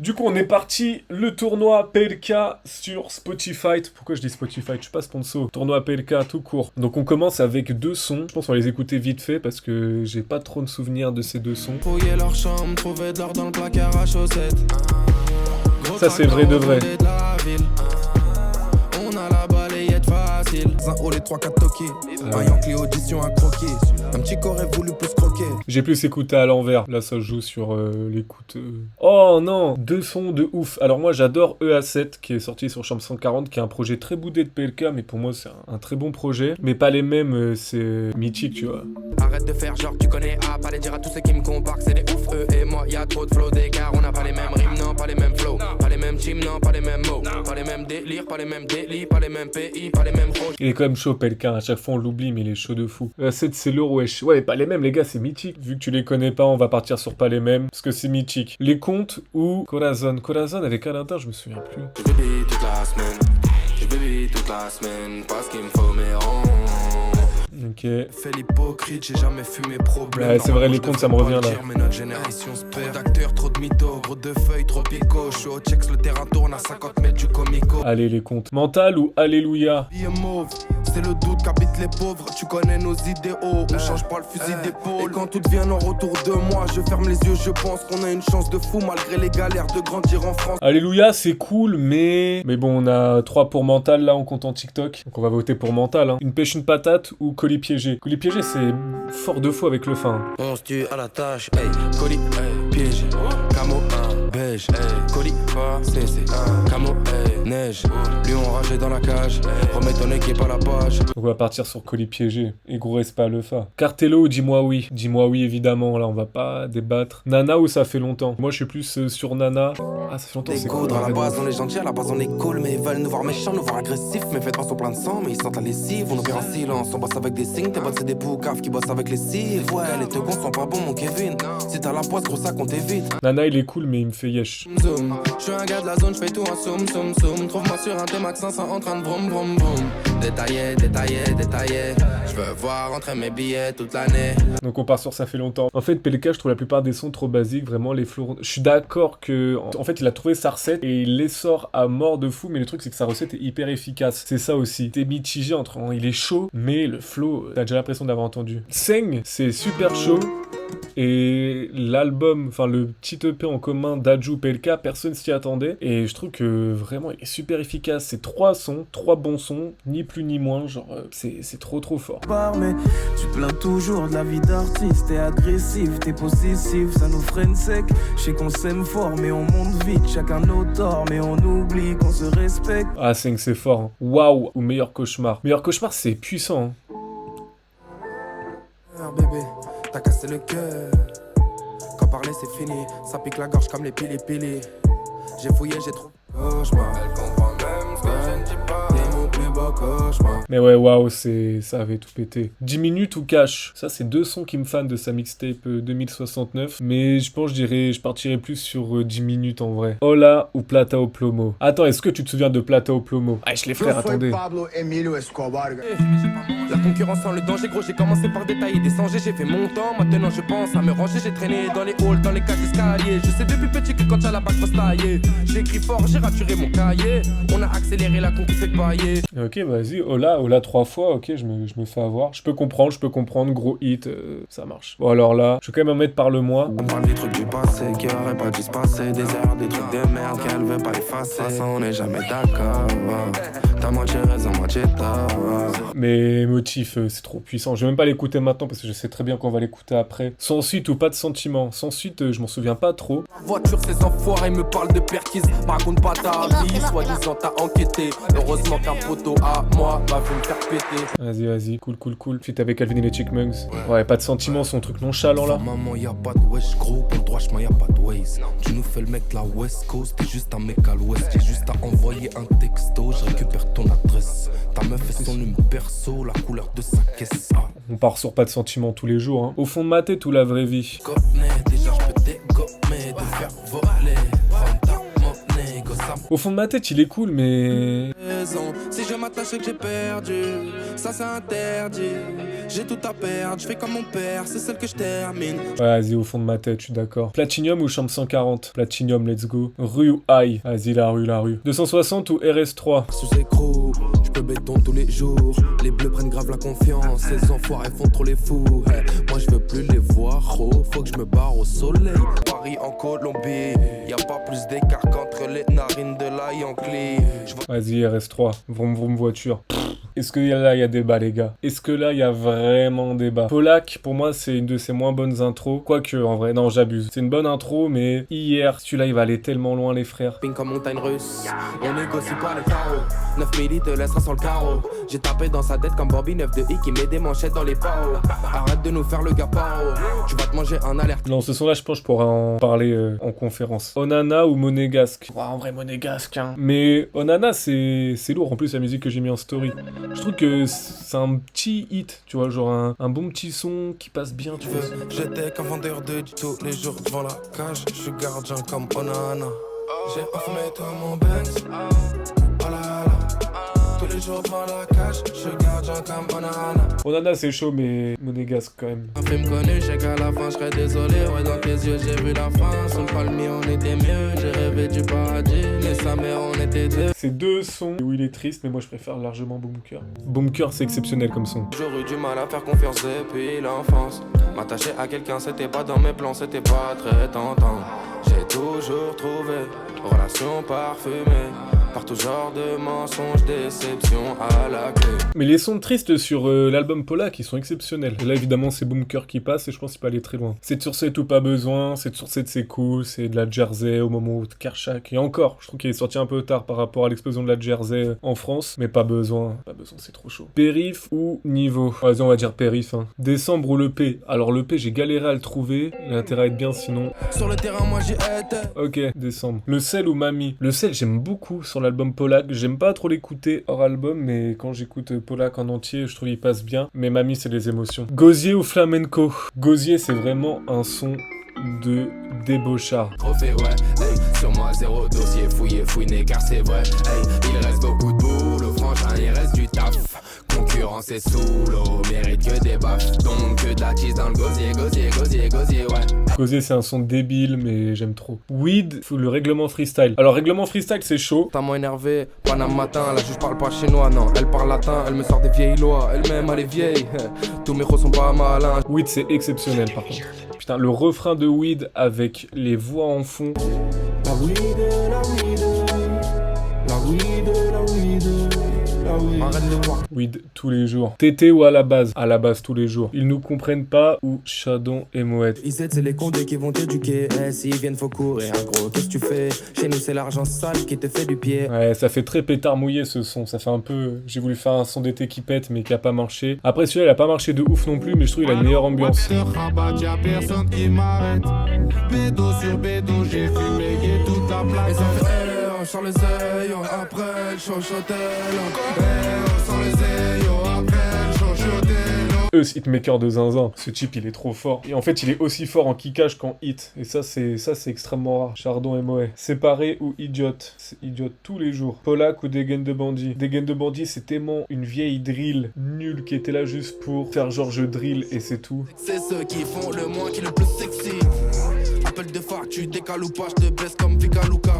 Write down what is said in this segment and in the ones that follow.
Du coup, on est parti, le tournoi PLK sur Spotify. Pourquoi je dis Spotify? Je suis pas sponsor. Tournoi PLK tout court. Donc on commence avec deux sons. Je pense qu'on va les écouter vite fait parce que j'ai pas trop de souvenirs de ces deux sons. Fouiller leur chambre, trouver de l'or dans le placard à chaussettes. Ça c'est vrai de vrai. On a la balayette facile. Un haut les 3-4 toqués. Un Yankee audition à croquer. Un petit corps aurait voulu plus croquer. J'ai plus écouté à l'envers. Là ça joue sur l'écoute. Oh non, deux sons de ouf. Alors moi j'adore EA7 qui est sorti sur Chambre 140, qui est un projet très boudé de PLK, mais pour moi c'est un très bon projet. Mais pas les mêmes, c'est mythique tu vois. Arrête de faire genre tu connais pas les dire à tous ceux qui me comparent que c'est des ouf. Eux et moi y'a trop de flow d'écart. On n'a pas les mêmes rimes, non pas les mêmes flows. Pas les mêmes teams, non pas les mêmes mots. Pas les mêmes délires, pas les mêmes délits. Pas les mêmes pays, pas les mêmes proches. Il est quand même chaud PLK, à chaque fois on l'oublie mais il est chaud de fou. EA7 c'est lourd wesh. Ouais pas les mêmes les gars, c'est mythique. Vu que tu les connais pas, on va partir sur pas les mêmes parce que c'est mythique. Les contes ou Corazon. Corazon avec Alain, je me souviens plus. Je bébé toute la semaine. Je bébé toute la semaine. Parce qu'il me faut mes ronds. Ok. Fais l'hypocrite, j'ai jamais fumé problème. Ouais, c'est vrai, les comptes, ça me revient là. Mais notre génération se perd. Trop d'acteurs, trop de mythos, gros de feuilles, trop pico. Je suis au checks, le terrain tourne à 50 mètres du comico. Allez, les comptes. Mental ou Alléluia? Billet mauve, c'est le doute qu'habitent les pauvres. Tu connais nos idéaux, on change pas le fusil d'épaule. Et quand tout devient en retour de moi, je ferme les yeux, je pense qu'on a une chance de fou malgré les galères de grandir en France. Alléluia, c'est cool, mais bon, on a 3 pour Mental là, en comptant TikTok. Donc on va voter pour Mental. Hein. Une pêche, une patate ou colis piégé? Colis piégé, c'est fort de fou avec le fin. On se tue à la tâche, hey, colis, hey, piège, camo, beige, hey, colis, pas, c'est, camo, hey, neige, lion ragé dans la cage, remets ton équipe à la page. Donc on va partir sur colis piégé. Et gros respect à le fa. Cartello ou dis-moi oui? Dis-moi oui, évidemment, là, on va pas débattre. Nana ou ça fait longtemps? Moi, je suis plus sur Nana. Ah, ça fait longtemps, c'est cool. À la base, on est gentil, à la base, on est cool, mais ils veulent nous voir méchants, nous voir agressifs. Mes vêtements sont pleins de sang, mais ils sentent la lessive. On nous vient en silence, on bosse avec des signes. Tes bottes, c'est des boucaves qui bossent avec les cives. Ouais, les teugons sont pas bons, mon Kevin. Si t'as la poisse, gros sac, on t'évite. Nana, il est cool, mais il me fait yesh. Zoom, je suis un gars de la zone, je fais tout en soum, soum, soum. Trouve-moi sur un T-Max 500 en train de vroom, vroom, vroom. Détaillé, détaillé, détaillé. Je veux voir entrer mes billets toute l'année. Donc on part sur ça fait longtemps. En fait, PLK, je trouve la plupart des sons trop basiques, vraiment les flots. Je suis d'accord que, en fait, il a trouvé sa recette et il les sort à mort de fou, mais le truc c'est que sa recette est hyper efficace. C'est ça aussi. T'es mitigé entre, il est chaud, mais le flow, t'as déjà l'impression d'avoir entendu. Seng, c'est super chaud. Et l'album, enfin le petit EP en commun d'Adju PLK, personne s'y attendait. Et je trouve que vraiment il est super efficace. C'est 3 sons, 3 bons sons, ni plus ni moins. Genre c'est trop fort. Mais tu te plains toujours de la vie d'artiste. T'es agressif, t'es possessif, ça nous freine sec. Je sais qu'on s'aime fort, mais on monte vite. Chacun nos torts, mais on oublie qu'on se respecte. Ah, Seng c'est fort. Hein. Waouh, ou Meilleur Cauchemar. Meilleur Cauchemar c'est puissant. Hein. Bébé. T'as cassé le cœur. Quand parler c'est fini. Ça pique la gorge comme les pili. J'ai fouillé, j'ai trouvé cauchemar. Elle comprend même ce que je ne dis pas. T'es mon plus beau cauchemar. Mais ouais, waouh, ça avait tout pété. 10 minutes ou cash? Ça, c'est 2 sons qui me fanent de sa mixtape 2069. Mais je pense, je partirais plus sur 10 minutes en vrai. Hola ou Plata au Plomo? Attends, est-ce que tu te souviens de Plata au Plomo? Ah, les frères, attendez. Pablo Emilio Escobar. La concurrence sans le danger, gros, j'ai commencé par détailler des sangers, j'ai fait mon temps, maintenant je pense à me ranger, j'ai traîné dans les halls, dans les cages d'escalier. Je sais depuis petit que quand t'as la bague, faut se tailler. J'ai écrit fort, j'ai raturé mon cahier. On a accéléré la conquête fait pailler. Ok, vas-y, Hola 3 fois, ok, je me fais avoir. Je peux comprendre, gros hit, ça marche. Bon, alors là, je vais quand même en mettre par le mois. On parle des trucs du passé qui auraient pas dû se passer, des erreurs, des trucs de merde qu'elle veut pas effacer. Ça, on n'est jamais d'accord. T'as moitié raison, moitié tort. Mais motif, c'est trop puissant. Je vais même pas l'écouter maintenant parce que je sais très bien qu'on va l'écouter après. Sans suite ou pas de sentiment. Sans suite, je m'en souviens pas trop. Voiture, ces enfoirés me parlent de perquise. Me raconte pas ta vie, soi-disant t'as enquêté. Heureusement qu'un poteau à moi m'a fait me faire péter. Vas-y, cool. Fit avec Calvin et les Chickmunks. Ouais, pas de sentiment, son truc nonchalant là. Maman, y'a pas de wesh, gros, pour le droit chemin, y'a pas de ways. Tu nous fais le mec de la West Coast, t'es juste un mec à l'ouest. J'ai juste à envoyer un texto, je récupère ton adresse. Ta meuf et son numéro perso, la couleur de sa caisse. On part sur pas de sentiments tous les jours. Hein. Au fond de ma tête ou la vraie vie? Déjà je peux dégommer, te faire voler. Prends ta monnaie, gosse. Au fond de ma tête, il est cool, mais... Si je m'attache que j'ai perdu, ça c'est interdit. J'ai tout à perdre, je fais comme mon père, c'est celle que je termine. Ouais, vas-y, au fond de ma tête, je suis d'accord. Platinium ou chambre 140? Platinium, let's go. Rue ou high? Vas-y, la rue. 260 ou RS3? Sous écrou, je peux béton tous les jours. Les bleus prennent grave la confiance, ces enfoirés font trop les fous. Hey, moi je veux plus les voir, oh, faut que je me barre au soleil. Paris en Colombie, y a pas plus d'écart qu'entre les narines de la Yankee. Vas-y, RS3. Vroom voiture. Est-ce que là, il y a débat, les gars? Est-ce que là, il y a vraiment débat? Polak, pour moi, c'est une de ses moins bonnes intros. Quoique, en vrai, non, j'abuse. C'est une bonne intro, mais hier, celui-là, il va aller tellement loin, les frères. Ping comme montagne russe, on négocie pas les carreaux. 9 milli te laissera sur le carreau. J'ai tapé dans sa tête comme Bobby 9 de I qui met des manchettes dans les paos. Arrête de nous faire le gars paro, tu vas te manger un alerte. Non, ce son-là, je pense que je pourrais en parler en conférence. Onana ou Monégasque? Ouais, en vrai, Monégasque, hein. Mais Onana, c'est lourd. En plus, la musique que j'ai mis en story. Je trouve que c'est un petit hit, tu vois, genre un bon petit son qui passe bien, tu vois. J'étais qu'un vendeur de tous les jours devant la cage. Je suis gardien comme Onana. J'ai enfumé tout mon Benz. Oh là là. Tous les jours devant la cage. Je suis gardien comme Onana. Onana, c'est chaud, mais Monégasque quand même. Un film connu, je sais qu'à la fin je serais désolé. Ouais, dans tes yeux j'ai vu la fin. Sous le palmier on était mieux. J'ai rêvé du paradis. Mais sa mère on était deux. C'est deux sons où il est triste, mais moi je préfère largement Boomker. Boomker, c'est exceptionnel comme son. J'aurais eu du mal à faire confiance depuis l'enfance. M'attacher à quelqu'un, c'était pas dans mes plans, c'était pas très tentant. J'ai toujours trouvé relation parfumée par tout genre de mensonges, déception à la clé. Mais les sons tristes sur l'album Polak, ils sont exceptionnels. Et là, évidemment, c'est Boomker qui passe et je pense qu'il peut aller très loin. 7 sur 7 ou pas besoin, 7 sur 7 c'est cool, c'est de la Jersey au moment où Kershak. Et encore, je trouve qu'il est sorti un peu tard par rapport à l'explosion de la Jersey en France, mais pas besoin, c'est trop chaud. Périph ou niveau? Vas-y, on va dire périph, hein. Décembre ou le P? Alors le P, j'ai galéré à le trouver, il a intérêt à être bien sinon. Sur le terrain, moi j'y étais. Ok, décembre. Le sel ou mamie? Le sel, j'aime beaucoup sur l'album Polak. J'aime pas trop l'écouter hors album, mais quand j'écoute Polak en entier, je trouve qu'il passe bien. Mais mamie, c'est les émotions. Gosier ou flamenco? Gosier, c'est vraiment un son de débauchard. Trophée, ouais, hey, sur moi zéro dossier fouiné car c'est vrai. Hey, il reste beaucoup de boulot, franchement, il reste du taf. Concurrence est sous l'eau, mérite que des baffes. Donc que de la cheese dans le gosier, ouais. Gosier, c'est un son débile, mais j'aime trop. Weed ou le règlement freestyle? Alors, règlement freestyle, c'est chaud. T'as moins énervé, Paname matin, la juge parle pas chinois, non. Elle parle latin, elle me sort des vieilles lois. Elle-même, elle est vieille, tous mes sont pas malins. Weed, c'est exceptionnel, par contre. Putain, le refrain de Weed avec les voix en fond. La weed, la weed, la weed, la weed, la weed. Arrête de voir. Weed tous les jours. Tété ou à la base? À la base tous les jours. Ils nous comprennent pas ou Chadon et Moët? Ils aident, c'est les condés qui vont t'éduquer. S'ils viennent, faut courir. Gros, qu'est-ce que tu fais? Chez nous, c'est l'argent sale qui te fait du pied. Ouais, ça fait très pétard mouillé ce son. Ça fait un peu. J'ai voulu faire un son d'été qui pète, mais qui a pas marché. Après, celui-là, il a pas marché de ouf non plus, mais je trouve qu'il a une meilleure ambiance. Y'a personne qui m'arrête. Bédo sur bédo, j'ai fumé toute la place. Et ça fait on sort les ailes, après le chochotel. On sort les ailes, après le chochotel. Hitmaker de zinzin. Ce type, il est trop fort. Et en fait, il est aussi fort en kickage qu'en hit. Et ça, c'est extrêmement rare. Chardon et Moët. Séparé ou idiote? C'est idiote tous les jours. Polak ou Dégaine de bandit? Dégaine de bandit, c'est tellement une vieille drill nulle qui était là juste pour faire genre je drill et c'est tout. C'est ceux qui font le moins qui est le plus sexy. Appel de phare, tu décales ou pas, je te baisse comme Vika Luka.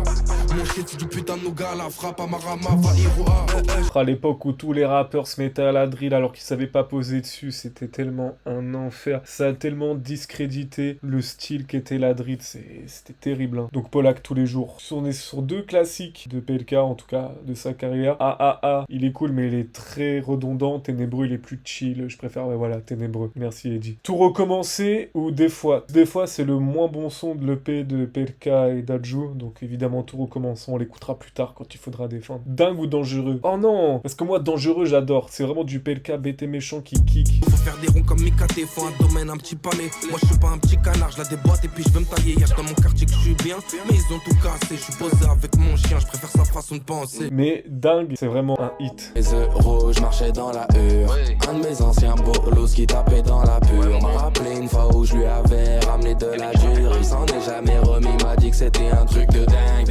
Mon shit c'est du putain de nougat, la frappe à Marama, va Iroha. À l'époque où tous les rappeurs se mettaient à la drill alors qu'ils savaient pas poser dessus, c'était tellement un enfer. Ça a tellement discrédité le style qu'était la drill, c'était terrible. Hein. Donc Polak tous les jours. On est sur deux classiques de PLK, en tout cas de sa carrière. AAA, il est cool mais il est très redondant. Ténébreux, il est plus chill. Je préfère, voilà, Ténébreux. Merci Eddie. Tout recommencer ou des fois? Des fois c'est le moins bon son de l'EP de PLK et d'Adju, donc évidemment tout recommençons, on l'écoutera plus tard quand il faudra défendre. Dingue ou dangereux? Oh non, parce que moi dangereux j'adore, c'est vraiment du PLK bête et méchant qui kick. Faut faire des ronds comme Mikate, faut un domaine, un petit palais. Moi je suis pas un petit canard, je la déboîte et puis je veux me tailler. Y'a dans mon quartier que je suis bien, mais ils ont tout cassé. Je suis posé avec mon chien, je préfère sa façon de penser. Mais dingue, c'est vraiment un hit. Les euros, je marchais dans la hure. Un de mes anciens bolos qui tapait dans la pure. On m'a rappelé une fois où je lui avais ramené de la dure. Il s'en est jamais remis, m'a dit que c'était un truc de dingue.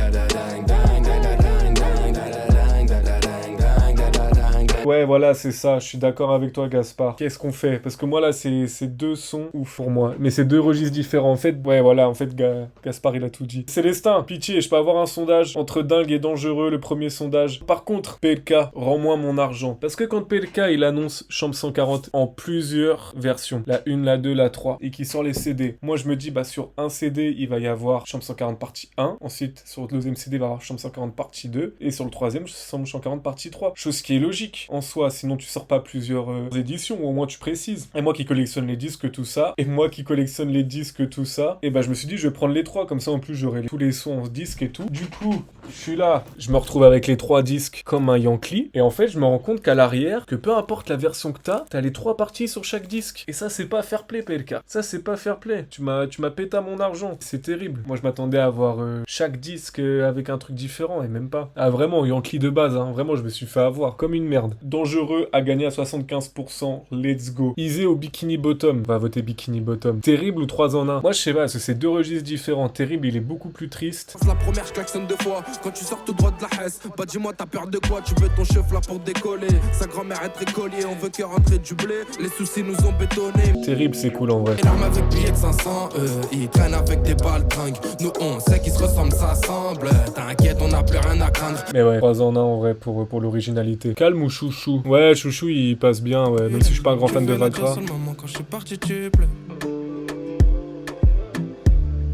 Ouais, voilà, c'est ça. Je suis d'accord avec toi, Gaspard. Qu'est-ce qu'on fait? Parce que moi, là, c'est deux sons ouf pour moi. Mais c'est deux registres différents. En fait, ouais, voilà, en fait, Gaspard, il a tout dit. Célestin, pitié, je peux avoir un sondage entre dingue et dangereux, le premier sondage. Par contre, PLK, rends-moi mon argent. Parce que quand PLK, il annonce Chambre 140 en plusieurs versions, la 1, la 2, la 3, et qui sort les CD, moi, je me dis, bah, sur un CD, il va y avoir Chambre 140 partie 1. Ensuite, sur le deuxième CD, il va y avoir Chambre 140 partie 2. Et sur le troisième, Chambre 140 partie 3. Chose qui est logique en soi, sinon tu sors pas plusieurs éditions, ou au moins tu précises. Et moi qui collectionne les disques, tout ça, et moi qui collectionne les disques, tout ça, et bah je me suis dit, je vais prendre les trois, comme ça en plus j'aurai tous les sons en disque et tout. Du coup, je suis là, je me retrouve avec les trois disques comme un Yankee, et en fait, je me rends compte qu'à l'arrière, que peu importe la version que t'as les trois parties sur chaque disque. Et ça, c'est pas fair play, PLK. Ça, c'est pas fair play. Tu m'as pété à mon argent. C'est terrible. Moi, je m'attendais à avoir chaque disque avec un truc différent, et même pas. Ah, vraiment, Yankee de base, hein. Vraiment, je me suis fait avoir comme une merde. Dangereux a gagné à 75%. Let's go. Easy au Bikini Bottom. Va voter Bikini Bottom. Terrible ou 3 en 1. Moi, je sais pas, parce que c'est deux registres différents. Terrible, il est beaucoup plus triste. La première, je klaxonne deux fois. Quand tu sors tout droit de la Hesse, bah dis-moi, t'as peur de quoi? Tu veux ton chef là pour décoller. Sa grand-mère est écolier, on veut que rentrer du blé. Les soucis nous ont bétonné. Terrible, c'est cool en vrai. Énorme avec billets de 500, ils traînent avec des balles tringues. Nous, on sait qu'ils se ressemblent, ça semble. T'inquiète, on n'a plus rien à craindre. Mais ouais, 3 en 1 en vrai pour l'originalité. Calme ou chouchou? Ouais, chouchou, il passe bien, ouais. Même si je suis pas un grand fan de Vacra. Quand je suis parti, tu plais.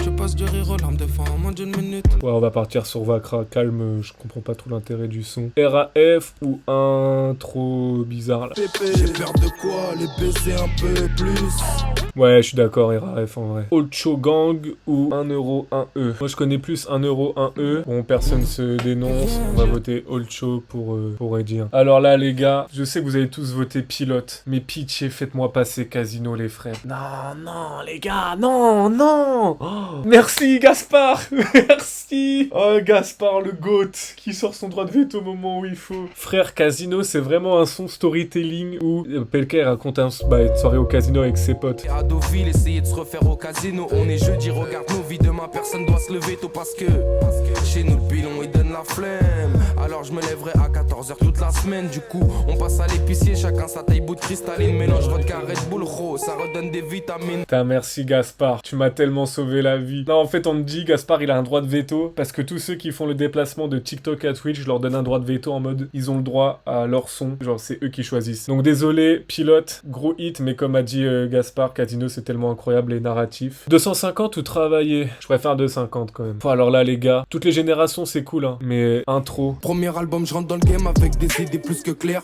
Je passe du rire aux larmes des fois en moins d'une minute. Ouais, on va partir sur Vacra. Calme, je comprends pas tout l'intérêt du son. RAF ou un trop bizarre là. J'ai peur de quoi? Les baiser un peu plus. Ouais, je suis d'accord, RAF en vrai. Olcho Gang ou 1€, 1E. Moi, je connais plus 1€, 1E. Bon, personne se dénonce. On va voter Olcho pour Eddie. Alors là, les gars, je sais que vous avez tous voté Pilote. Mais pitié, faites-moi passer Casino, les frères. Non, non, les gars, non, non. Oh, merci, Gaspard. Merci. Oh, Gaspard, le GOAT, qui sort son droit de veto au moment où il faut. Frère, Casino, c'est vraiment un son storytelling où PLK raconte une soirée au casino avec ses potes. Deauville, essayer de se refaire au casino. On est jeudi, regarde nos vies. Demain, personne doit se lever tôt parce que chez nous, le pilon, il donne la flemme. Alors, je me lèverai à 14h toute la semaine. Du coup, on passe à l'épicier. Chacun sa taille bout de cristalline. Mélange vodka, Red Bull, Ro. Ça redonne des vitamines. Putain, merci, Gaspard. Tu m'as tellement sauvé la vie. Non, en fait, on me dit, Gaspard, il a un droit de veto. Parce que tous ceux qui font le déplacement de TikTok à Twitch, je leur donne un droit de veto en mode, ils ont le droit à leur son. Genre, c'est eux qui choisissent. Donc, désolé, Pilote, gros hit. Mais comme a dit Gaspard, Casino, c'est tellement incroyable et narratif. 250 ou travailler? Je préfère 250 quand même. Bon, alors là, les gars, toutes les générations, c'est cool, hein. Mais intro. Premier album, je rentre dans le game avec des idées plus que claires.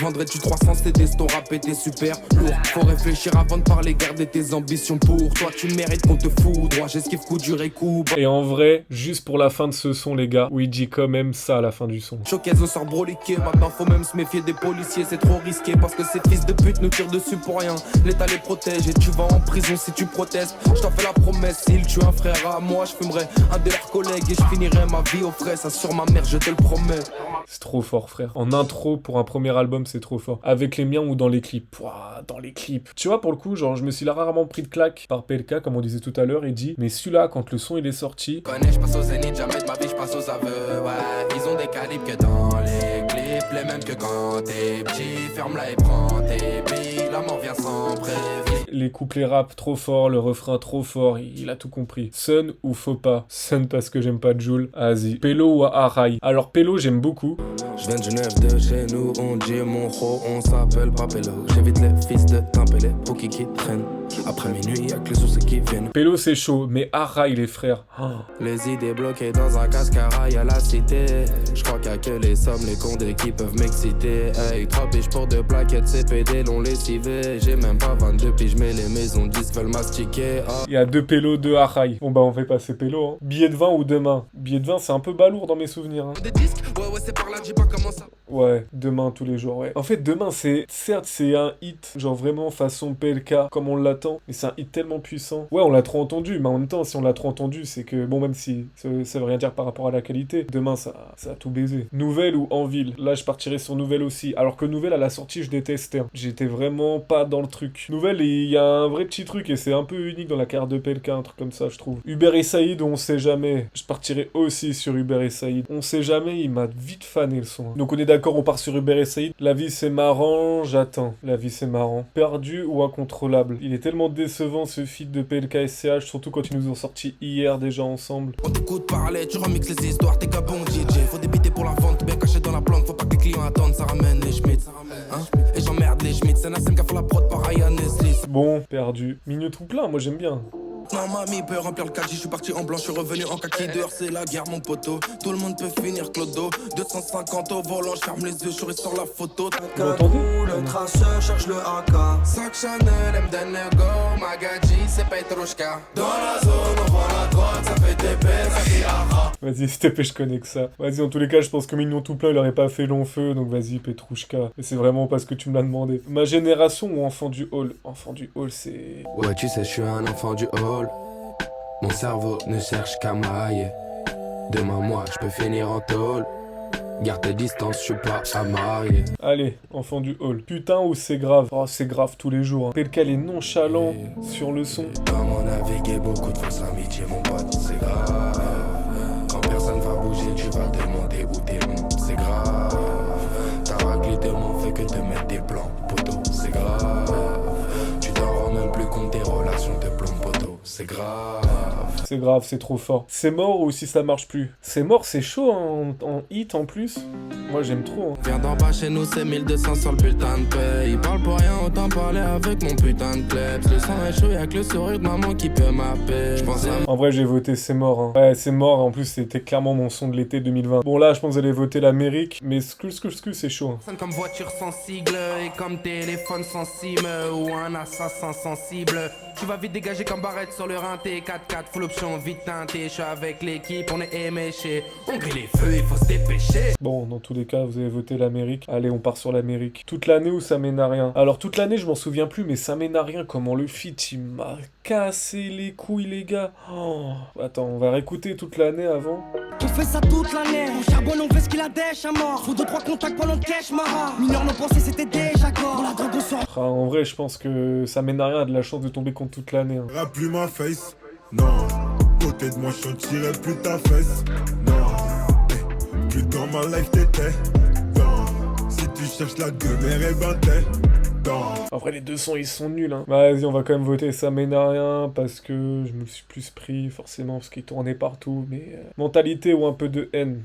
Vendrais-tu 300 CD, ton rap était super lourd. Faut réfléchir avant de parler, garder tes ambitions pour toi. Tu mérites qu'on te fout droit. J'esquive coup dur et coup bas. Et en vrai, juste pour la fin de ce son, les gars, où il dit quand même ça à la fin du son. Choquez au sort broliqué. Maintenant, faut même se méfier des policiers. C'est trop risqué parce que ces fils de pute nous tirent dessus pour rien. L'État les protège et tu vas en prison si tu protestes. Je t'en fais la promesse, s'il tue un frère à moi, je fumerai un de leurs collègues et je finirai ma vie au frais. Ça sur ma mère, je te le promets. C'est trop fort, frère. En intro, pour un premier album, c'est trop fort. Avec les miens ou dans les clips. Pouah, dans les clips. Tu vois, pour le coup, genre, je me suis là rarement pris de claque par PLK, comme on disait tout à l'heure, et dit, mais celui-là, quand le son il est sorti. Connais, je passe au zénith, jamais de ma vie, je passe aux aveux. Ouais, ils ont des calibres que dans les clips, les mêmes que quand t'es petit. Ferme-la et prends tes billes, la mort vient sans prévenir. Les couplets rap trop forts, le refrain trop fort, il a tout compris. Sun ou faut pas? Sun parce que j'aime pas Jul. Vas-y. Pélo ou Arai? Alors Pélo, j'aime beaucoup. Je viens de Genève, de chez nous, on dit mon ro, on s'appelle pas Pélo. J'évite les fils de Timpélé, pour qui traînent. Après minuit, y'a que les sources qui viennent. Pélo c'est chaud, mais Arai les frères. Oh. Les idées bloquées dans un cascarail à la cité. Je crois qu'il y a que les sommes, les condés qui peuvent m'exciter. Hey, 3 piges pour 2 plaquettes, CPD l'ont lessivé. J'ai même pas 22 piges, mais les maisons disques veulent mastiquer. Oh. Il y a 2 Pélo, 2 Arai. Bon bah on fait passer Pélo. Hein. Billet de 20 ou demain? Billet de 20 c'est un peu balourd dans mes souvenirs. Hein. Des disques? Ouais, c'est par là, dis pas comment ça. Ouais, demain tous les jours, ouais. En fait, demain, certes, c'est un hit, genre vraiment façon PLK, comme on l'attend, mais c'est un hit tellement puissant. Ouais, on l'a trop entendu, mais en même temps, si on l'a trop entendu, c'est que, bon, même si ça veut rien dire par rapport à la qualité, demain, ça a tout baisé. Nouvelle ou En Ville? Là, je partirais sur Nouvelle aussi. Alors que Nouvelle, à la sortie, je détestais. Hein. J'étais vraiment pas dans le truc. Nouvelle, il y a un vrai petit truc, et c'est un peu unique dans la carrière de PLK, un truc comme ça, je trouve. Hubert et Saïd, on sait jamais. Je partirais aussi sur Hubert et Saïd. On sait jamais, il m'a vite fané le son. Hein. Donc on est d'accord D'accord, on part sur Hubert et Saïd. La vie c'est marrant, j'attends. La vie c'est marrant. Perdu ou incontrôlable. Il est tellement décevant ce feat de PLK et CH, surtout quand ils nous ont sorti hier déjà ensemble. On t'écoute parler, tu remixes les histoires, t'es qu'un bon DJ. Faut débiter pour la vente, bien caché dans la planque. Faut pas que les clients attendent, ça ramène les Schmitz. Hein? Et j'emmerde les Schmitz, c'est Nassem qui a fait la prod par Ryan Nestlé. Bon, perdu. Milieu tout plein, moi j'aime bien. Non, mamie peut remplir le 4G, je suis parti en blanc, je suis revenu en kaki. Dehors, c'est la guerre, mon poteau. Tout le monde peut finir clodo. 250 au volant, je ferme les yeux, je souris sur la photo. Vous m'entendez? Le traceur cherche le AK. Sac Chanel, elle me donne le go. Magadji, c'est Petrushka. Dans la zone, on voit la droite, ça fait TP, ça fait aha. Vas-y, STP, je connais que ça. Vas-y, en tous les cas, je pense que Mignon tout plein, il aurait pas fait long feu, donc vas-y, Petrouchka. Et c'est vraiment parce que tu me l'as demandé. Ma génération ou enfant du hall? Enfant du hall, c'est... Ouais, tu sais, je suis un enfant du hall. Mon cerveau ne cherche qu'à mailler. Demain, moi, je peux finir en tôle. Garde tes distances, je suis pas à marier. Allez, enfant du hall. Putain ou c'est grave? Oh, c'est grave tous les jours. Hein. PLK est nonchalant sur le son. Comment naviguer, beaucoup de fausses amitiés, mon pote, c'est grave. Quand personne va bouger, tu vas te demander où t'es bon, c'est grave. Ta raclée de mon fait que te mettre des plans, poteau, c'est grave. Tu t'en rends même plus compte, tes relations te plombent, poteau, c'est grave. C'est grave, c'est trop fort. C'est mort ou si ça marche plus? C'est mort, c'est chaud hein, en hit en plus. Moi j'aime trop. Hein. Viens d'en bas chez nous, c'est 1200 sur le bulletin de paie. Il parle pour rien, autant parler avec mon putain de klebs. Le sang est chaud, y'a que le sourire de maman qui peut m'appeler. J'pense à... En vrai, j'ai voté C'est mort. Hein. Ouais, C'est mort. En plus, c'était clairement mon son de l'été 2020. Bon, là, je pense que vous allez voter l'Amérique. Mais c'est chaud. Hein. Comme voiture sensible et comme téléphone sensible ou un assassin sensible. Tu vas vite dégager comme barrette sur le rinté. 4-4, full option, vite teinté. Je suis avec l'équipe, on est éméché. On brille les feux, il faut se dépêcher. Bon, dans tous les cas, vous avez voté l'Amérique. Allez, on part sur l'Amérique. Toute l'année où ça mène à rien. Alors, toute l'année, je m'en souviens plus, mais ça mène à rien. Comment le feat, il m'a cassé les couilles, les gars. Oh. Attends, on va réécouter toute l'année avant. On fait ça toute l'année. On charbonne, on fait ce qu'il a dèche à mort. Faut 2-3 contacts pendant le cash, Mara. Mineurs, nos pensées, c'était déjà corps. Dans la drogue, on sort. Ah, en vrai, je pense que ça mène à rien. A de la chance de tomber contre toute l'année. Hein. Rap plus ma face, non. Côté de moi, je tirerai plus ta fesse, non. Hey, plus dans ma life t'étais, non. Si tu cherches la gueule, et ben t'es, non. En vrai, les deux sons, ils sont nuls. Hein. Vas-y, on va quand même voter Ça mène à rien parce que je me suis plus pris, forcément, parce qu'il tournait partout. Mais mentalité ou un peu de haine.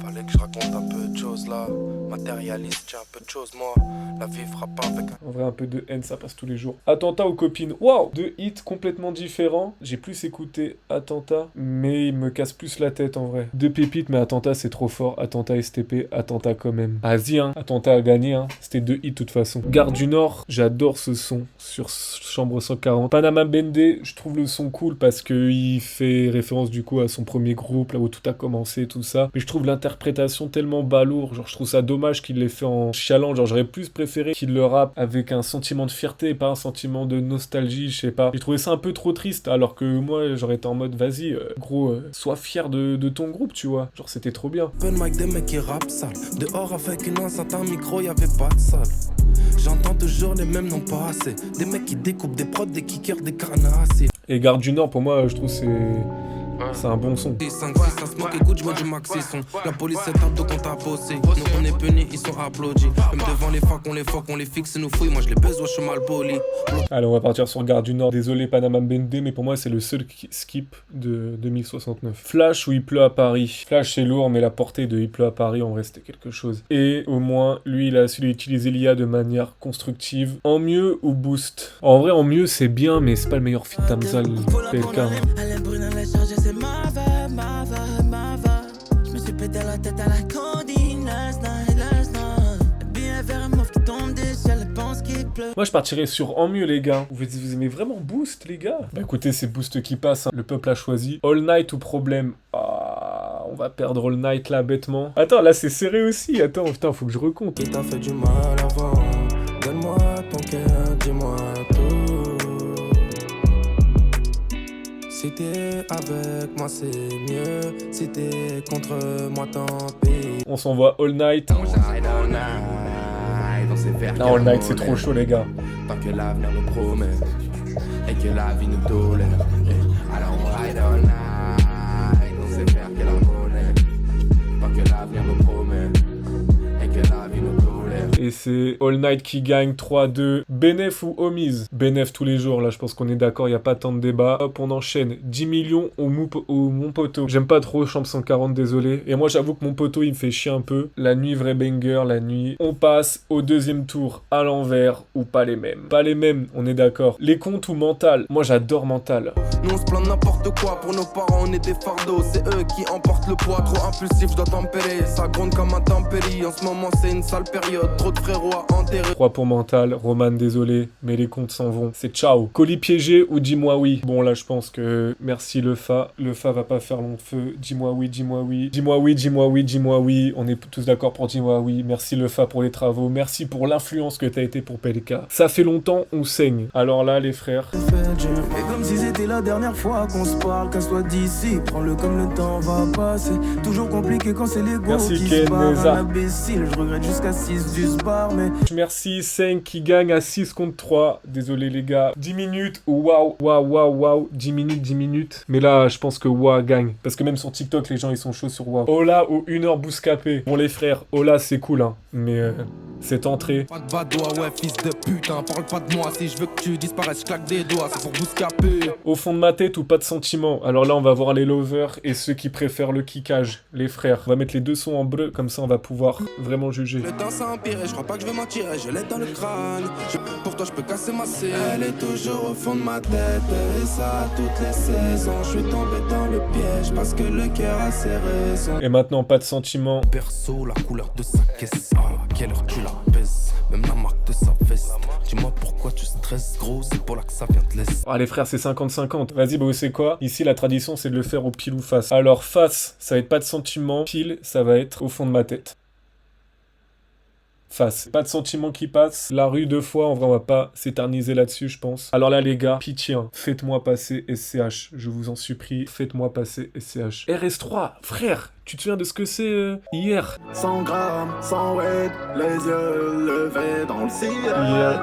Fallait que je raconte un peu de choses là. Matérialiste, j'ai un peu de choses moi. La vie fera pas avec un... En vrai, un peu de haine, ça passe tous les jours. Attentat aux copines. Waouh! Deux hits complètement différents. J'ai plus écouté Attentat, mais il me casse plus la tête en vrai. Deux pépites, mais Attentat c'est trop fort. Attentat STP, Attentat quand même. Vas-y, hein. Attentat a gagné, hein. C'était deux hits de toute façon. Gare du Nord, j'adore ce son sur Chambre 140. Panama Bendé, je trouve le son cool parce qu'il fait référence du coup à son premier groupe, là où tout a commencé, tout ça. Mais je trouve l'interprétation tellement balourd. Genre, je trouve ça dommage qu'il l'ait fait en chialant. Genre, j'aurais plus préféré qu'il le rappe avec un sentiment de fierté et pas un sentiment de nostalgie, je sais pas. J'ai trouvé ça un peu trop triste, alors que moi, j'aurais été en mode, vas-y, gros, sois fier de ton groupe, tu vois. Genre, c'était trop bien. Open mic des mecs qui rappent sale. Dehors avec une enceinte, un micro, y'avait pas de salle. J'entends toujours les mêmes noms pas assez. Des mecs qui découpent des prods, des kickers, des carnasses. Et Gare du Nord, pour moi, je trouve c'est un bon son. 5, 6, ça smoke, écoute, je vois du maxi son. La police est tape donc on t'a bossé. Nous on est punis, ils sont applaudis. Même devant les facs, on les fuck, on les fixe, nous fouille. Moi je les baise, ouais, je suis mal poli. Allez, on va partir sur Gare du Nord. Désolé Panama Bendé, mais pour moi c'est le seul skip de 2069. Flash ou Il pleut à Paris. Flash c'est lourd, mais la portée de Il pleut à Paris, en vrai c'était quelque chose. Et au moins, lui il a su utiliser l'IA de manière constructive. En mieux ou boost? En vrai, en mieux c'est bien, mais c'est pas le meilleur feat Tamzal PLK. Je me suis pété la tête à la candine last night. Bien vers un meuf qui tombe des ciels, elle pense qu'il pleut. Moi je partirais sur En mieux les gars. Vous aimez vraiment Boost les gars? Bah écoutez, c'est Boost qui passe, hein. Le peuple a choisi. All Night ou Problème? Ah, on va perdre All Night là bêtement. Attends, là c'est serré aussi. Attends, putain, faut que je recompte. Il t'a fait du mal avant. Donne-moi ton cœur, dis-moi tout. Si t'es avec moi c'est mieux, si t'es contre moi tant pis. On s'envoie All Night. Non, All Night c'est trop chaud les gars. Tant que l'avenir nous promet et que la vie nous tolère. Alors on ride all night, on sait faire que la monnaie. Tant que l'avenir nous promet et que la vie Et c'est All Night qui gagne 3-2. Benef ou Homies? Benef tous les jours, là je pense qu'on est d'accord, il n'y a pas tant de débat. Hop, on enchaîne. 10 millions au mon poteau. J'aime pas trop Champ 140, désolé. Et moi j'avoue que mon poteau il me fait chier un peu. La nuit, vrai banger, la nuit. On passe au deuxième tour, à l'envers ou pas les mêmes. Pas les mêmes, on est d'accord. Les comptes ou mental? Moi j'adore mental. Nous on se plaint de n'importe quoi, pour nos parents on est des fardeaux. C'est eux qui emportent le poids, trop impulsif, je dois tempérer. Ça gronde comme un tempéri, en ce moment c'est une sale période. Trop de frérots à enterrer. 3 pour mental, Roman désolé, mais les comptes s'en vont. C'est ciao. Colis piégé ou dis-moi oui? Bon là je pense que merci le Fa. Le Fa va pas faire long feu. Dis-moi oui, dis-moi oui. Dis-moi oui, dis-moi oui, dis-moi oui. On est tous d'accord pour dis-moi oui. Merci le Fa pour les travaux. Merci pour l'influence que t'as été pour PLK. Ça fait longtemps, on saigne. Alors là les frères. Et comme si c'était la dernière fois qu'on se parle, casse-toi d'ici, prends-le comme le temps va passer. Toujours compliqué quand c'est l'ego Merci, qui Ken se barre, Neza. un imbécile, je regrette jusqu'à 6 du bar, mais... Merci 5 qui gagne à 6 contre 3. Désolé les gars. 10 minutes ou waouh, waouh, waouh, waouh. 10 minutes, 10 minutes. Mais là, je pense que Wa gagne. Parce que même sur TikTok, les gens, ils sont chauds sur Wa. Ola ou 1 heure Bouscapé. Bon les frères, Ola c'est cool, hein. Mais cette entrée... Pas de badois, ouais fils de putain, parle pas de moi. Si je veux que tu disparaisses, je claque des doigts, c'est pour Bouscapé. Au fond de ma tête ou pas de sentiment? Alors là, on va voir les lovers et ceux qui préfèrent le kickage. Les frères. On va mettre les deux sons en bleu, comme ça on va pouvoir vraiment juger. Le temps ça empire, je crois pas que je vais m'en tirer, je l'ai dans le crâne. Pour toi je peux casser ma selle. Elle est toujours au fond de ma tête, et ça à toutes les saisons. Je suis tombé dans le piège parce que le cœur a ses raisons. Et maintenant, pas de sentiment. Perso, la couleur de sa caisse, à quelle heure tu la pèses, même la marque de sa veste. Dis-moi pourquoi tu stresses, gros, c'est pour là que ça vient de l'Est. Ah les frères, c'est 50-50. Vas-y, bah vous savez quoi? Ici, la tradition, c'est de le faire au pile ou face. Alors, face, ça va être pas de sentiment. Pile, ça va être au fond de ma tête. Face. Pas de sentiment qui passe. La rue 2 fois, en vrai, on va pas s'éterniser là-dessus, je pense. Alors là, les gars, pitié, hein, faites-moi passer SCH. Je vous en supplie, faites-moi passer SCH. RS3, frère, tu te souviens de ce que c'est hier? 100 grammes, 100 weight, les yeux levés dans le ciel.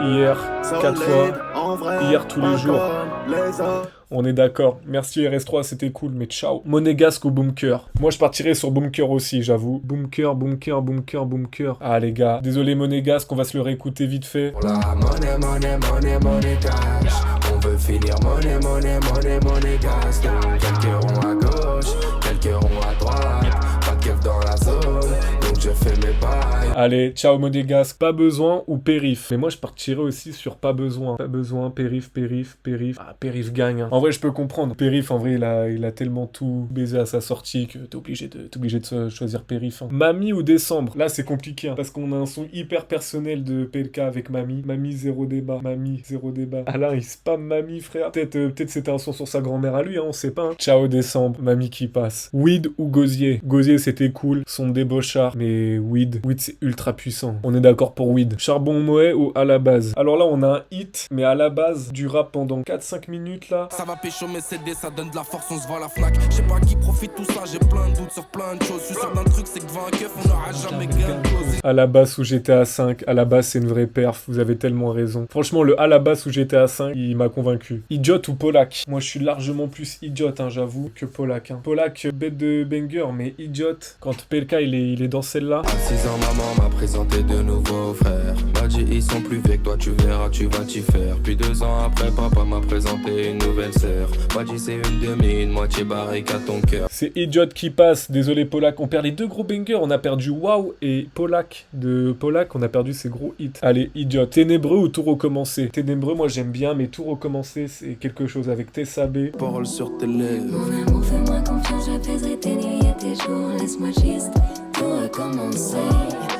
Hier, 4 fois. En vrai, Hier, tous les jours. Les autres. On est d'accord. Merci RS3, c'était cool, mais ciao. Monégasque ou Boomker? Moi, je partirais sur Boomker aussi, j'avoue. Boomker, Boomker, Boomker, Boomker. Ah, les gars, désolé Monégasque, on va se le réécouter vite fait. Pour la monnaie, monnaie, monnaie, monnaie cash. On veut finir monnaie, monnaie, monnaie, monnaie gas. Quelques ronds à gauche, quelques ronds à droite. Pas de keuf dans la zone, donc je fais mes bails. Allez, ciao Monégasque. Pas besoin ou périph? Mais moi, je partirais aussi sur pas besoin. Pas besoin, périph, périph, périph. Ah, périph gagne, hein. En vrai, je peux comprendre. Périph, en vrai, il a tellement tout baisé à sa sortie que t'es obligé de choisir périph, hein. Mamie ou décembre? Là, c'est compliqué, hein, parce qu'on a un son hyper personnel de PLK avec Mamie. Mamie, zéro débat. Mamie, zéro débat. Alain, il spam Mamie, frère. Peut-être c'était un son sur sa grand-mère à lui, hein, on sait pas, hein. Ciao décembre. Mamie qui passe. Weed ou Gosier? Gosier, c'était cool. Son débauchard. Mais Weed, c'est ultra puissant. On est d'accord pour Weed. Charbon Moët ou à la base? Alors là, on a un hit, mais à la base, du rap pendant 4-5 minutes, là. Ça va pécho mes CD, ça donne de la force, on se voit à la Fnac. Je sais pas qui profite tout ça, j'ai plein de doutes sur plein de choses. Je suis sûr d'un truc, c'est que devant un keuf, on n'aura jamais gain de cause. À la basse ou GTA 5, à la base c'est une vraie perf, vous avez tellement raison. Franchement, le à la basse ou GTA 5, il m'a convaincu. Idiot ou Polak? Moi je suis largement plus idiot, hein, j'avoue, que Polak. Hein. Polak, bête de banger, mais idiot. Quand PLK il est dans celle-là. À 6 ans, maman m'a présenté de nouveaux frères. M'a dit ils sont plus vieux que toi, tu verras, tu vas t'y faire. Puis 2 ans après, papa m'a présenté une nouvelle sœur. M'a dit c'est une demi, une moitié barrique à ton cœur. C'est idiot qui passe, désolé Polak. On perd les deux gros bangers, on a perdu Wow et Polak. De Polak, on a perdu ses gros hits. Allez, idiot. Ténébreux ou tout recommencer? Ténébreux, moi j'aime bien, mais tout recommencer, c'est quelque chose avec Tessa B. Parole sur tes lèvres. Mon amour, fais-moi confiance, j'apaiserai tes nuits et tes jours. Laisse-moi juste tout recommencer.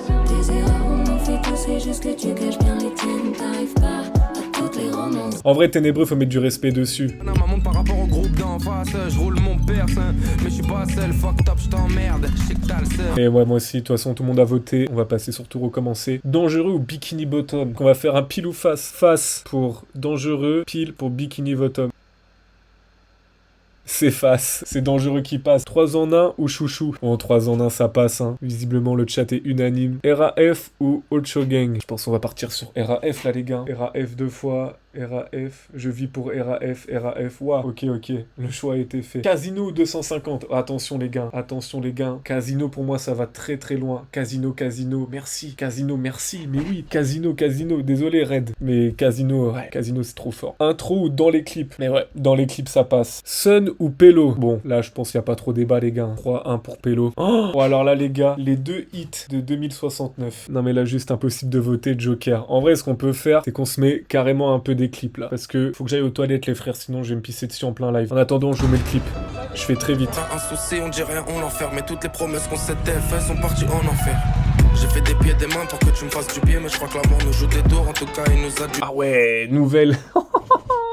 Tes erreurs, on en fait tous, c'est juste que tu caches bien les tiennes. T'arrives pas à toutes les romances. En vrai, Ténébreux, faut mettre du respect dessus. Maman par rapport au groupe d'en face, je roule mon perse, mais je suis pas seul, fuck top, je t'emmerde, je sais que t'as le seul. Et ouais, moi aussi, de toute façon, tout le monde a voté. On va passer sur tout recommencer. Dangereux ou Bikini Bottom? On va faire un pile ou face. Face pour dangereux, pile pour Bikini Bottom. C'est face, c'est dangereux qui passe. 3 en 1 ou chouchou? Bon, 3 en 1 ça passe, hein. Visiblement le chat est unanime. RAF ou Ocho Gang? Je pense qu'on va partir sur RAF là les gars. RAF 2 fois. RAF, je vis pour RAF, waouh, ok, le choix a été fait. Casino 250, attention les gars, Casino pour moi ça va très très loin. Casino, merci, mais oui, Casino, désolé Red, mais Casino, ouais, Casino c'est trop fort. Intro ou dans les clips, mais ouais, dans les clips ça passe. Sun ou Pélo, bon, là je pense qu'il n'y a pas trop débat les gars, 3-1 pour Pélo. Oh, bon, alors là les gars, les deux hits de 2069, non mais là juste impossible de voter Joker. En vrai ce qu'on peut faire, c'est qu'on se met carrément un peu des clips là, parce que faut que j'aille aux toilettes les frères, sinon je vais me pisser dessus en plein live. En attendant, je vous mets le clip. Je fais très vite. Un souci, on dit rien, on l'enferme. Mais toutes les promesses qu'on s'était faites sont parties en enfer. J'ai fait des pieds et des mains pour que tu me fasses du pied, mais je crois que l'amour nous joue des tours. En tout cas, il nous a dit. Ah ouais, nouvelle.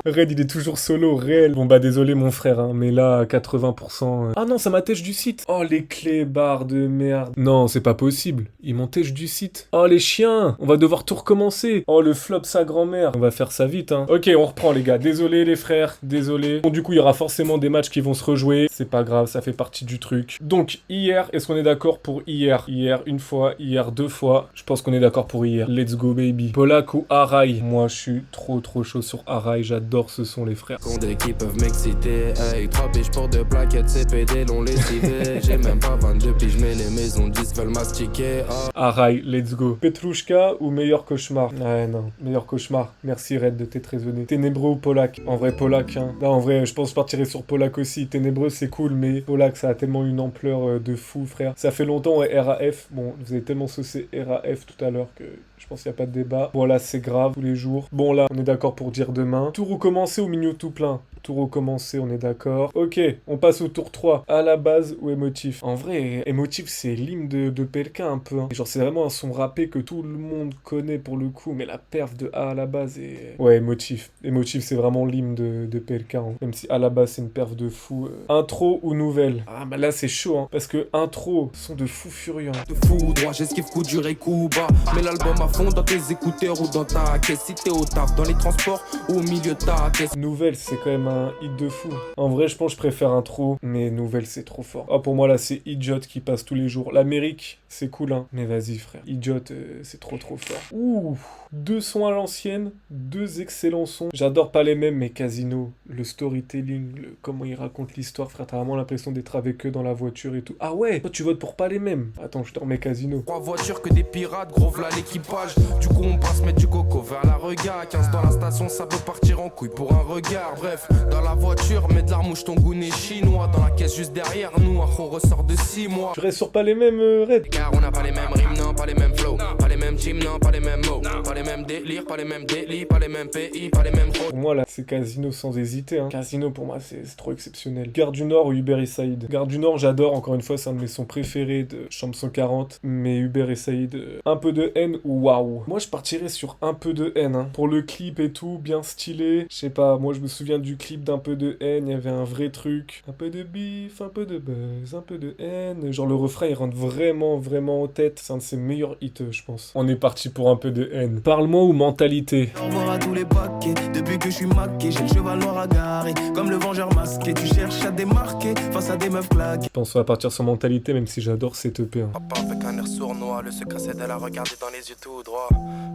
Red, il est toujours solo, réel. Bon bah désolé mon frère, hein, mais là, 80%... Ah non, ça m'attèche du site. Oh, les clés barres de merde. Non, c'est pas possible. Ils m'entèchent du site. Oh, les chiens. On va devoir tout recommencer. Oh, le flop, sa grand-mère. On va faire ça vite, hein. Ok, on reprend, les gars. Désolé, les frères. Désolé. Bon, du coup, il y aura forcément des matchs qui vont se rejouer. C'est pas grave, ça fait partie du truc. Donc, hier, est-ce qu'on est d'accord pour hier? Hier, une fois. Hier, deux fois. Je pense qu'on est d'accord pour hier. Let's go, baby. Polak ou Arai? Moi, je suis trop chaud sur Arai. J'adore ce sont les frères. Condés qui peuvent m'exciter. Hey, 3 piges pour 2 plaquettes, CPD l'ont lessivé. J'ai même pas 22 piges, mais les maisons disques veulent mastiquer. Oh. Arai, let's go. Petrouchka ou meilleur cauchemar? Ouais, non. Meilleur cauchemar. Merci Red de t'être raisonné. Ténébreux ou Polak? En vrai, Polak, hein. Non, en vrai, je pense que je partirai sur Polak aussi. Ténébreux, c'est cool, mais Polak, ça a tellement une ampleur de fou, frère. Ça fait longtemps, ouais, RAF. Bon, vous avez tellement saucé RAF tout à l'heure que... Je pense qu'il n'y a pas de débat. Bon, là, c'est grave, tous les jours. Bon, là, on est d'accord pour dire demain. Tout recommencer ou milieu tout plein? Tout recommencer, on est d'accord. Ok, on passe au tour 3. À la base ou émotif? En vrai, émotif, c'est l'hymne de PLK un peu. Hein. Genre, c'est vraiment un son rappé que tout le monde connaît pour le coup, mais la perf de A à la base est... Ouais, émotif. Émotif, c'est vraiment l'hymne de PLK. Hein. Même si à la base, c'est une perf de fou. Intro ou nouvelle? Ah, bah là, c'est chaud, hein. Parce que intro, son de fou furieux. De fou droit, j'esquive coup dur et coup bas. Mets l'album à fond dans tes écouteurs ou dans ta caisse. Si t'es au taf, dans les transports ou au milieu de ta caisse. Nouvelle, c'est quand même un hit de fou. En vrai, je pense que je préfère intro, mais nouvelle, c'est trop fort. Ah, pour moi, là, c'est Idiot qui passe tous les jours. L'Amérique, c'est cool, hein. Mais vas-y, frère. Idiot, c'est trop fort. Ouh, 2 sons à l'ancienne, 2 excellents sons. J'adore pas les mêmes, mais Casino, le storytelling, comment ils racontent l'histoire, frère. T'as vraiment l'impression d'être avec eux dans la voiture et tout. Ah ouais, toi, tu votes pour pas les mêmes. Attends, je te remets Casino. 3 voitures que des pirates, gros v'là l'équipage. Du coup, on passe mettre du coco vers la regard. 15 dans la station, ça peut partir en couille pour un regard. Bref, dans la voiture, mets de l'armouche, ton goût n'est chinois. Dans la caisse juste derrière nous, un gros ressort de 6 mois. Tu restes sur pas les mêmes, Red? Car on n'a pas les mêmes rimes, non, pas les mêmes flows. Pas les mêmes teams, non, pas les mêmes mots. Pas les mêmes délires, pas les mêmes délits, pas les mêmes pays, pas les mêmes pros. Pour moi, là, c'est Casino sans hésiter. Hein. Casino, pour moi, c'est trop exceptionnel. Gare du Nord ou Uber et Saïd? Gare du Nord, j'adore. Encore une fois, c'est un de mes sons préférés de Chambre 140. Mais Uber et Saïd, un peu de haine ou waouh? Moi, je partirais sur un peu de haine. Hein. Pour le clip et tout, bien stylé. Je sais pas, moi, je me souviens du clip d'un peu de haine. Il y avait un vrai truc. Un peu de bif, un peu de buzz, un peu de haine. Genre, le refrain, il rentre vraiment en tête. C'est un de ses meilleurs hits, je pense. On est parti pour un peu de haine. Parle-moi ou mentalité? Au revoir à tous les paquets. Depuis que je suis maqué, j'ai le cheval noir à garer. Comme le vengeur masqué, tu cherches à démarquer face à des meufs claquées. Je pense qu'on va partir sur mentalité, même si j'adore cette EP. Hein. Papa avec un air sournois, le secret c'est de la regarder dans les yeux tout droit.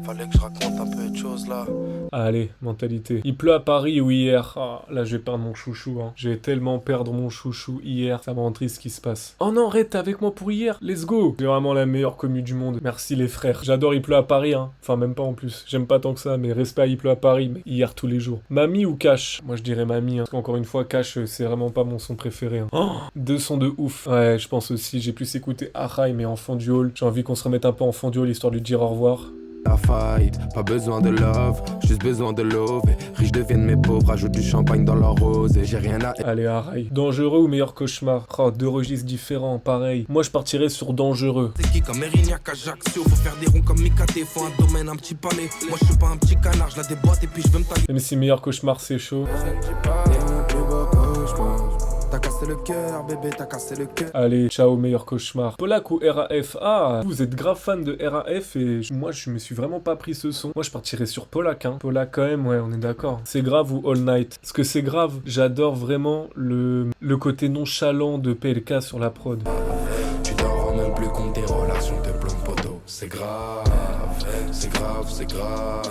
Fallait que je raconte un peu de choses là. Allez, mentalité. Il pleut à Paris ou hier? Ah, là, je vais perdre mon chouchou. Hein. Je vais tellement perdre mon chouchou hier. Ça me rend triste ce qui se passe. Oh non, Red, t'es avec moi pour hier? Let's go! C'est vraiment la meilleure commu du monde. Merci les frères. J'adore Il pleut à Paris. Hein. Enfin, même pas en plus. J'aime pas tant que ça, mais respect à Il pleut à Paris. Mais hier tous les jours. Mamie ou Cash? Moi, je dirais Mamie. Hein. Parce qu'encore une fois, Cash, c'est vraiment pas mon son préféré. Hein. Oh, 2 sons de ouf. Ouais, je pense aussi. J'ai plus écouté Arai, mais en fond du hall. J'ai envie qu'on se remette un peu en fond du hall, histoire de lui dire au revoir. La fight, pas besoin de love, juste besoin de love. Riches deviennent mes pauvres, ajoute du champagne dans leur rose. Et j'ai rien à... Allez, Arai. Dangereux ou meilleur cauchemar? Oh, 2 registres différents, pareil. Moi, je partirais sur dangereux. C'est qui comme Erignac, Ajaccio? Faut faire des ronds comme Mikate, faut un domaine, un petit palais. Moi, je suis pas un petit canard, je la déboîte et puis je veux me tailler. Même si meilleur cauchemar, c'est chaud. T'as cassé le cœur, bébé, t'as cassé le cœur. Allez, ciao, meilleur cauchemar. Polak ou RAF? Ah, vous êtes grave fan de RAF et moi, je me suis vraiment pas pris ce son. Moi, je partirais sur Polak, hein. Polak quand même, ouais, on est d'accord. C'est grave ou All Night? Parce que c'est grave, j'adore vraiment le côté nonchalant de PLK sur la prod. Tu t'en rends même plus compte, tes relations te plombent poteau. C'est grave. c'est grave, c'est grave.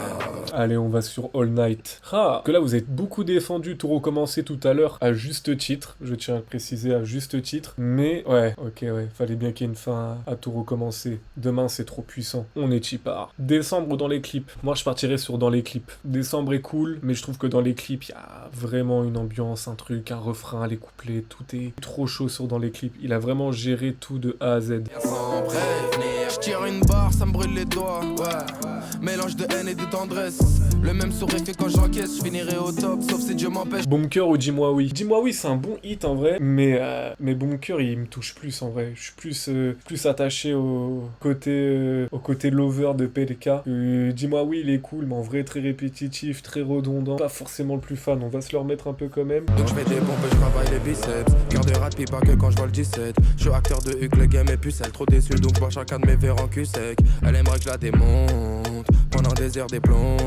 Allez, on va sur All Night. Ah, que là vous êtes beaucoup défendu tout recommencer tout à l'heure, à juste titre. Je tiens à le préciser, à juste titre. Mais ouais, ok, ouais, fallait bien qu'il y ait une fin à tout recommencer. Demain, c'est trop puissant. On est cheapard. Décembre dans les clips. Moi, je partirais sur dans les clips. Décembre est cool, mais je trouve que dans les clips, il y a vraiment une ambiance, un truc, un refrain, les couplets, tout est trop chaud sur dans les clips. Il a vraiment géré tout de A à Z. Sans prévenir, je tire une barre, ça me brûle les doigts. Ouais. Mélange de haine et de tendresse. Le même sourire que quand j'encaisse, je finirai au top, sauf si Dieu m'empêche. Bunker ou Dis-moi oui. Dis-moi oui, c'est un bon hit en vrai, mais Bunker il me touche plus en vrai. Je suis plus attaché au côté lover de PLK. Dis-moi oui, il est cool, mais en vrai très répétitif, très redondant. Pas forcément le plus fan, on va se le remettre un peu quand même. Donc je fais des pompes et je travaille les biceps. Cœur de rat, puis pas que quand je vois le 17. Je suis acteur de Huck, le game est pucelle. Trop déçu, donc je bois chacun de mes verres en cul sec. Elle aimerait que je la démonte pendant des heures des plombes.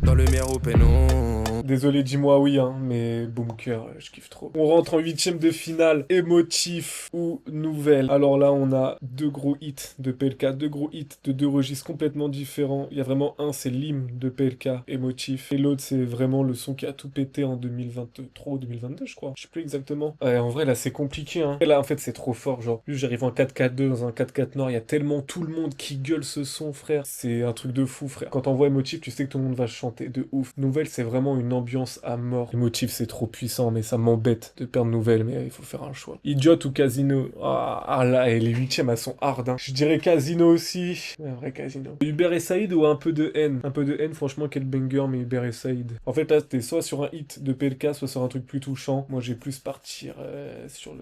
Dans le miroir au pénon. Désolé, dis-moi oui, hein, mais Bunker, je kiffe trop. On rentre en 8ème de finale, émotif ou nouvelle. Alors là, on a deux gros hits de PLK, deux gros hits de deux registres complètement différents. Il y a vraiment un, c'est l'hymne de PLK, émotif, et l'autre, c'est vraiment le son qui a tout pété en 2023 ou 2022, je crois. Je sais plus exactement. Ouais, en vrai, là, c'est compliqué, hein. Et là, en fait, c'est trop fort, genre. Juste, j'arrive en 4-4-2 dans un 4-4 nord, il y a tellement tout le monde qui gueule ce son, frère. C'est un truc de fou, frère. Quand on voit émotif, tu sais que tout le monde va chanter de ouf. Nouvelle, c'est vraiment une ambiance à mort. Émotif, c'est trop puissant, mais ça m'embête de perdre Nouvelle, mais il faut faire un choix. Idiot ou Casino? Ah là, et les 8ème, elles sont hard, hein. Je dirais Casino aussi. Ouais, vrai Casino. Hubert et Saïd ou un peu de haine? Un peu de haine, franchement, quel banger, mais Hubert et Saïd. En fait, là, t'es soit sur un hit de PLK, soit sur un truc plus touchant. Moi, j'ai plus partir sur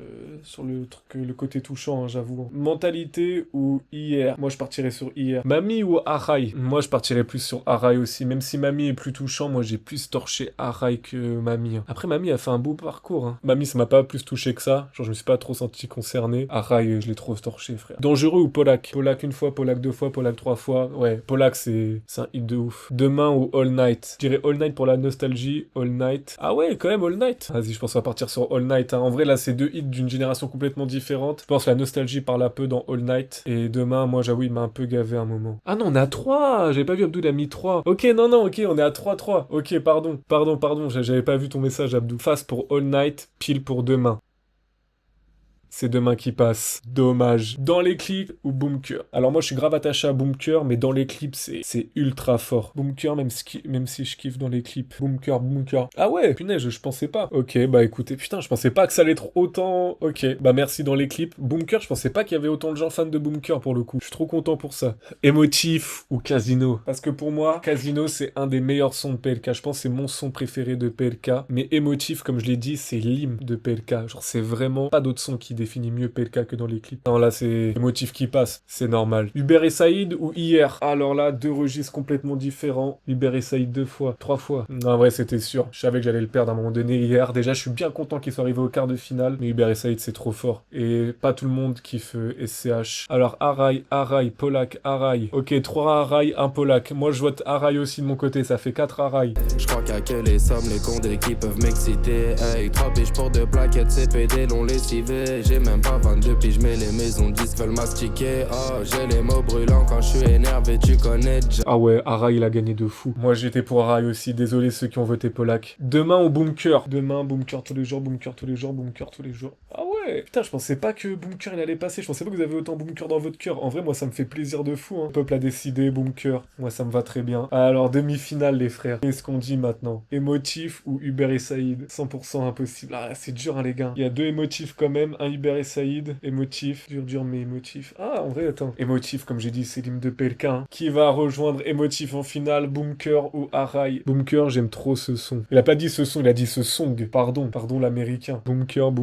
le truc, le côté touchant, hein, j'avoue. Mentalité ou hier? Moi, je partirais sur hier. Mami ou Arai? Moi, je partirais plus sur Arai aussi. Même si Mami est plus touchant, moi, j'ai plus torché Arai que Mami. Après, Mami a fait un beau parcours, hein. Mami, ça m'a pas plus touché que ça. Genre, je me suis pas trop senti concerné. Arai, je l'ai trop torché, frère. Dangereux ou Polak? Polak une fois, Polak deux fois, Polak trois fois. Ouais, Polak, c'est un hit de ouf. Demain ou All Night? Je dirais All Night pour la nostalgie. All Night. Ah ouais, quand même, All Night. Vas-y, je pense qu'on va partir sur All Night, hein. En vrai, là, c'est deux hits d'une génération complètement différente. Je pense que la nostalgie parle un peu dans All Night. Et demain, moi, j'avoue, il m'a un peu gavé un moment. Ah non, on est à 3. J'avais pas vu Abdou, il a mis 3. Ok, non, ok, on est à 3-3. Ok, pardon. J'avais pas vu ton message, Abdou. Face pour All Night, pile pour demain. C'est demain qui passe. Dommage. Dans les clips ou Bunker? Alors moi je suis grave attaché à Bunker, mais dans les clips c'est ultra fort. Bunker même si je kiffe dans les clips. Bunker. Ah ouais, punaise, je pensais pas. Ok, bah écoutez, putain, je pensais pas que ça allait être autant... Ok, bah merci dans les clips. Bunker, je pensais pas qu'il y avait autant de gens fans de Bunker pour le coup. Je suis trop content pour ça. Émotif ou Casino? Parce que pour moi, Casino c'est un des meilleurs sons de PLK. Je pense que c'est mon son préféré de PLK. Mais émotif, comme je l'ai dit, c'est l'hymne de PLK. Genre c'est vraiment pas d'autres sons qui définit mieux PLK que dans les clips. Non, là, c'est le motif qui passe. C'est normal. Hubert et Saïd ou hier? Alors là, deux registres complètement différents. Hubert et Saïd 2 fois, 3 fois. Non, en vrai, c'était sûr. Je savais que j'allais le perdre à un moment donné hier. Déjà, je suis bien content qu'il soit arrivé au quart de finale. Mais Hubert et Saïd, c'est trop fort. Et pas tout le monde kiffe SCH. Alors, Arai, Polak, Arai. Ok, 3 Arai, 1 Polak. Moi, je vote Arai aussi de mon côté. Ça fait 4 Arai. Je crois qu'il y a que les sommes, les cons qui peuvent m'exciter. Hey, 3 biches pour 2 plaquettes, CPD, l'ont lessivé. J'ai même pas 22 piges, mais les maisons disques veulent mastiquer. Oh, j'ai les mots brûlants quand je suis énervé, tu connais déjà. Ah ouais, Arai, il a gagné de fou. Moi, j'étais pour Arai aussi. Désolé ceux qui ont voté Polak. Demain au Bunker. Demain, Bunker tous les jours, Bunker tous les jours, Bunker tous les jours. Ah ouais, putain, je pensais pas que Bunker il allait passer. Je pensais pas que vous avez autant Bunker dans votre cœur. En vrai, moi, ça me fait plaisir de fou, hein. Le peuple a décidé, Bunker. Moi, ça me va très bien. Alors, demi-finale, les frères. Qu'est-ce qu'on dit maintenant? Émotif ou Hubert et Saïd? 100% impossible. Ah, c'est dur, hein, les gars. Il y a deux émotifs quand même. Un Hubert et Saïd. Émotif. Dur, mais émotif. Ah, en vrai, attends. Émotif, comme j'ai dit, c'est l'hymne de PLK, hein. Qui va rejoindre émotif en finale? Bunker ou Arai? Bunker, j'aime trop ce son. Il a pas dit ce son, il a dit ce song. Pardon l'américain. Bunker.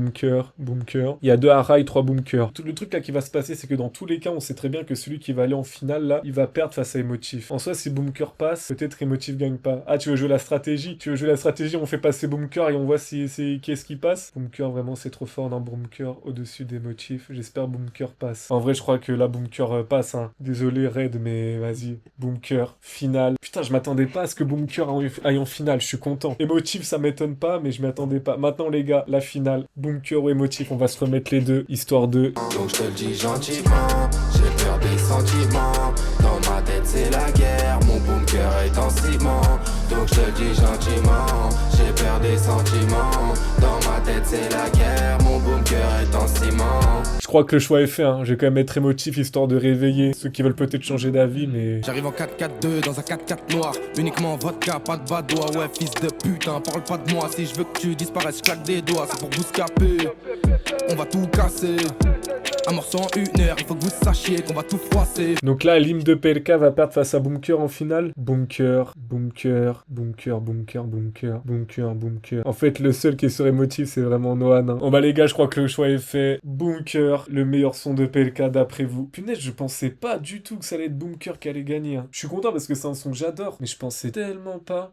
Il y a 2 Arai, 3 Bunker. Tout le truc là qui va se passer, c'est que dans tous les cas, on sait très bien que celui qui va aller en finale là, il va perdre face à émotif. En soi, si Bunker passe, peut-être émotif gagne pas. Ah, tu veux jouer la stratégie? On fait passer Bunker et on voit qui est-ce qui passe? Bunker, vraiment, c'est trop fort dans Bunker au-dessus d'émotif. J'espère Bunker passe. En vrai, je crois que là, Bunker passe, hein. Désolé, Red, mais vas-y. Bunker, finale. Putain, je m'attendais pas à ce que Bunker aille en finale. Je suis content. Émotif, ça m'étonne pas, mais je m'y attendais pas. Maintenant, les gars, la finale. Bunker ou émotif, on va va se remettre les deux, histoire de... Donc je te le dis gentiment, j'ai peur des sentiments. Dans ma tête c'est la guerre, mon bunker est en ciment. Donc je te le dis gentiment, j'ai peur des sentiments. Dans ma tête c'est la guerre, mon bunker est en ciment. Je crois que le choix est fait, hein. Je vais quand même être émotif, histoire de réveiller ceux qui veulent peut-être changer d'avis, mais... J'arrive en 4-4-2 dans un 4-4 noir. Uniquement vodka, pas de badois. Ouais, fils de putain, parle pas de moi. Si je veux que tu disparaisses, je claque des doigts. C'est pour vous scaper. On va tout casser. Un morceau en 1 heure, il faut que vous sachiez qu'on va tout froisser. Donc là, l'hymne de PLK va perdre face à Bunker en finale. Bunker, Bunker, Bunker, Bunker, Bunker, Bunker, Bunker. En fait, le seul qui serait émotif, c'est vraiment Nohan. Hein. Bon bah les gars, je crois que le choix est fait. Bunker, le meilleur son de PLK d'après vous. Punaise, je pensais pas du tout que ça allait être Bunker qui allait gagner. Hein. Je suis content parce que c'est un son que j'adore, mais je pensais tellement pas